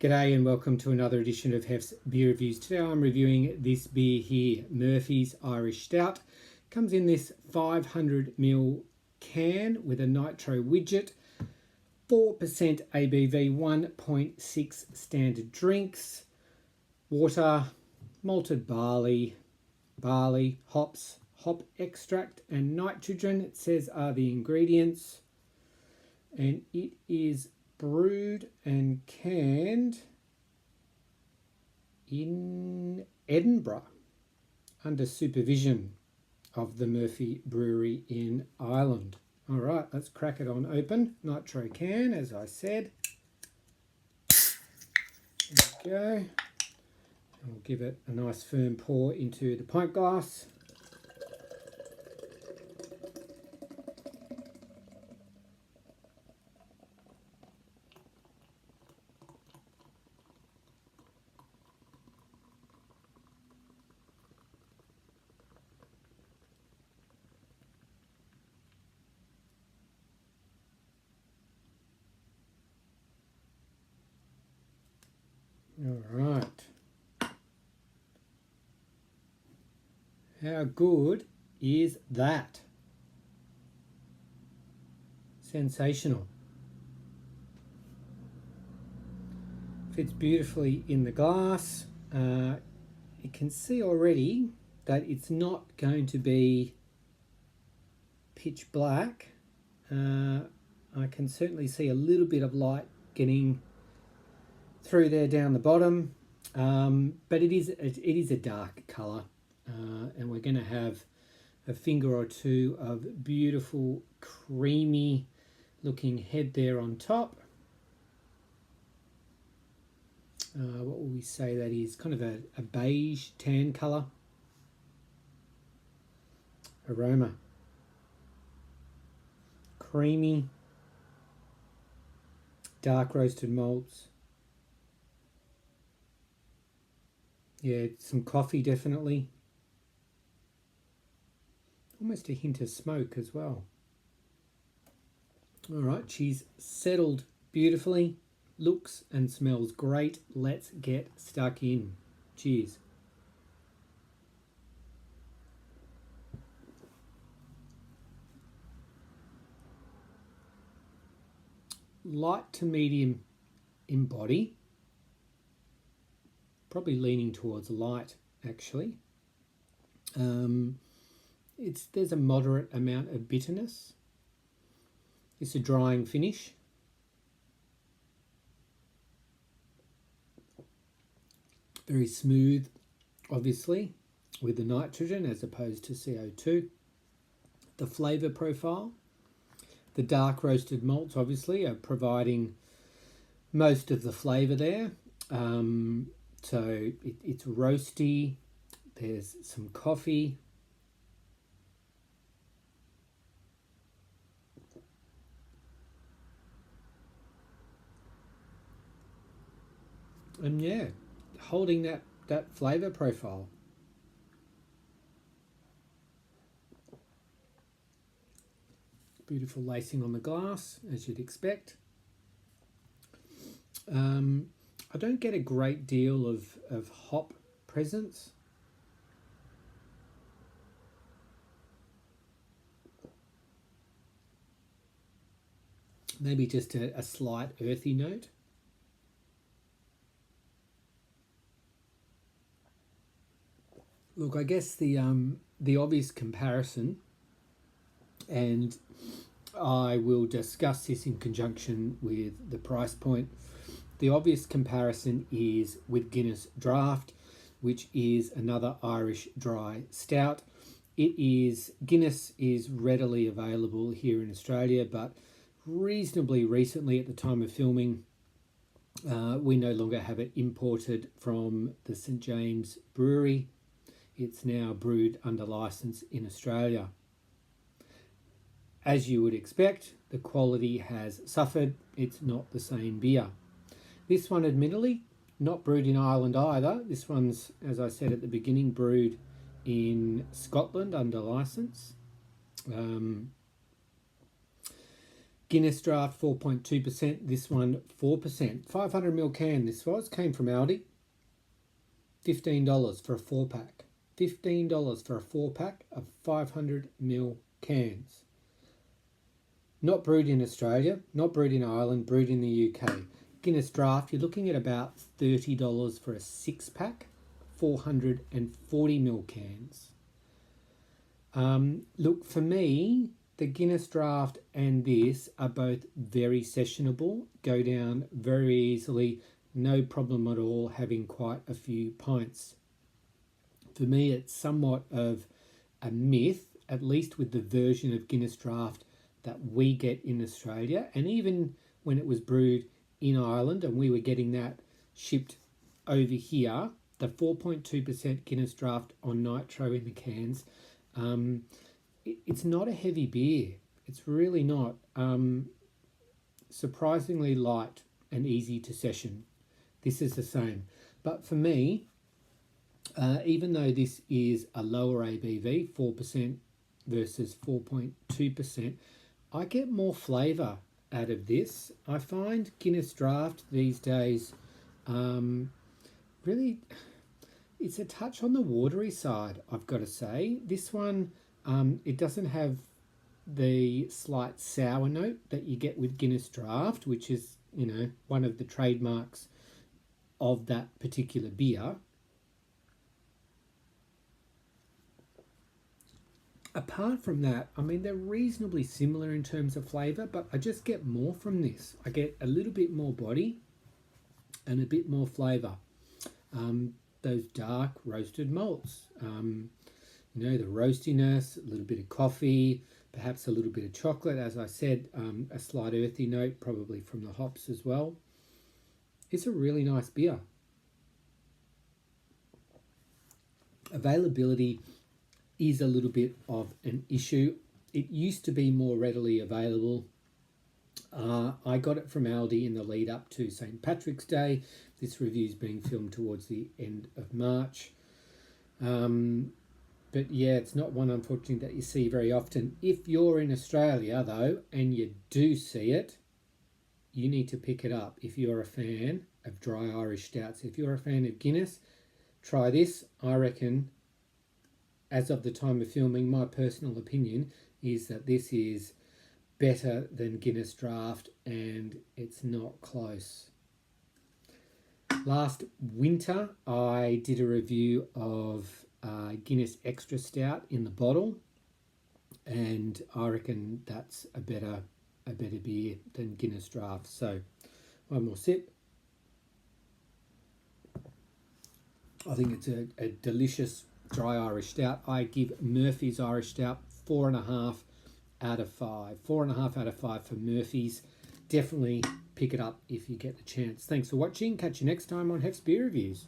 G'day and welcome to another edition of Hef's Beer Reviews. Today I'm reviewing this beer here, Murphy's Irish Stout. Comes in this 500ml can with a nitro widget, 4% ABV, 1.6 standard drinks, water, malted barley, hops, hop extract and nitrogen, it says are the ingredients. And it is brewed and canned in Edinburgh under supervision of the Murphy Brewery in Ireland. All right, let's crack it on open. Nitro can, as I said. There we go. And we'll give it a nice firm pour into the pint glass. All right. How good is that? Sensational. Fits beautifully in the glass. You can see already that it's not going to be pitch black. I can certainly see a little bit of light getting through there down the bottom, but it is a dark colour, and we're going to have a finger or two of beautiful creamy looking head there on top. What will we say that is? Kind of a beige tan colour. Aroma. Creamy. Dark roasted malts. Yeah, some coffee definitely. Almost a hint of smoke as well. All right, she's settled beautifully. Looks and smells great. Let's get stuck in. Cheers. Light to medium in body. Probably leaning towards light, actually. There's a moderate amount of bitterness. It's a drying finish. Very smooth, obviously, with the nitrogen as opposed to CO2. The flavour profile. The dark roasted malts, obviously, are providing most of the flavour there. So it's roasty, there's some coffee. And yeah, holding that flavour profile. Beautiful lacing on the glass, as you'd expect. I don't get a great deal of hop presence. Maybe just a slight earthy note. Look, I guess the obvious comparison, and I will discuss this in conjunction with the price point. The obvious comparison is with Guinness Draft, which is another Irish dry stout. Guinness is readily available here in Australia, but reasonably recently at the time of filming, we no longer have it imported from the St James Brewery. It's now brewed under license in Australia. As you would expect, the quality has suffered. It's not the same beer. This one, admittedly, not brewed in Ireland either. This one's, as I said at the beginning, brewed in Scotland under license. Guinness Draft 4.2%. This one 4%. 500ml can. This was came from Aldi. $15 for a 4-pack. $15 for a 4-pack of 500ml cans. Not brewed in Australia, not brewed in Ireland, brewed in the UK. Guinness Draft, you're looking at about $30 for a 6-pack, 440ml cans. Look, for me, the Guinness Draft and this are both very sessionable, go down very easily, no problem at all having quite a few pints. For me, it's somewhat of a myth, at least with the version of Guinness Draft that we get in Australia, and even when it was brewed in Ireland and we were getting that shipped over here, the 4.2% Guinness Draft on nitro in the cans, it's not a heavy beer. It's really not. Surprisingly light and easy to session. This is the same. But for me, even though this is a lower ABV, 4% versus 4.2%, I get more flavour out of this. I find Guinness Draft these days really, it's a touch on the watery side, I've got to say. This one, it doesn't have the slight sour note that you get with Guinness Draft, which is, you know, one of the trademarks of that particular beer. Apart from that, I mean, they're reasonably similar in terms of flavour, but I just get more from this. I get a little bit more body and a bit more flavour. Those dark roasted malts, you know, the roastiness, a little bit of coffee, perhaps a little bit of chocolate. As I said, a slight earthy note, probably from the hops as well. It's a really nice beer. Availability is a little bit of an issue. It used to be more readily available. I got it from Aldi in the lead up to St. Patrick's Day. This review is being filmed towards the end of March. But yeah, it's not one, unfortunately, that you see very often. If you're in Australia, though, and you do see it, you need to pick it up if you're a fan of dry Irish stouts. If you're a fan of Guinness, try this. I reckon, as of the time of filming, my personal opinion is that this is better than Guinness Draft, and it's not close. Last winter, I did a review of Guinness Extra Stout in the bottle, and I reckon that's a better beer than Guinness Draft. So, one more sip. I think it's a delicious dry Irish Stout. I give Murphy's Irish Stout 4.5 out of 5. 4.5 out of 5 for Murphy's. Definitely pick it up if you get the chance. Thanks for watching. Catch you next time on Hef's Beer Reviews.